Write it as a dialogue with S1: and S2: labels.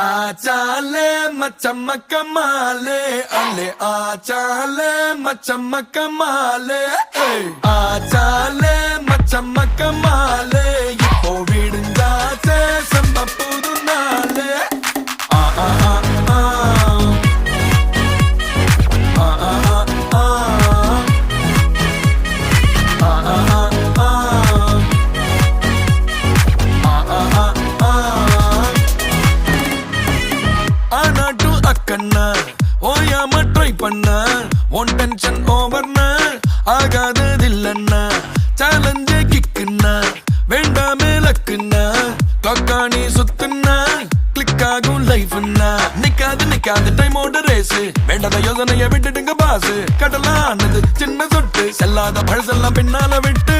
S1: आचाले मचमक माले अले आचाले मचमक माले आचाले मचमक माले இப்போ விடுஞ்சாச்சே சம்ப புது நாளே ஆ ஆ ஆ ஆ ஆ ஆ ஆ ஓயாம ட்ரை பண்ண ஒன் டென்ஷன் ஓவர்னா ஆகாததில்லன்னா சேலஞ்சு கிக்குன்னா வேண்டாமே லக்குன்னா கிளாக்கானி சுத்துன்னா கிளிக் ஆகும் லைஃப்னா நிக்காது டைமோட ரேஸ் வேண்டாத யோசனைய விட்டுடுங்க பாசு கடலானது சின்ன சொட்டு செல்லாத பழசெல்லாம் பின்னால விட்டு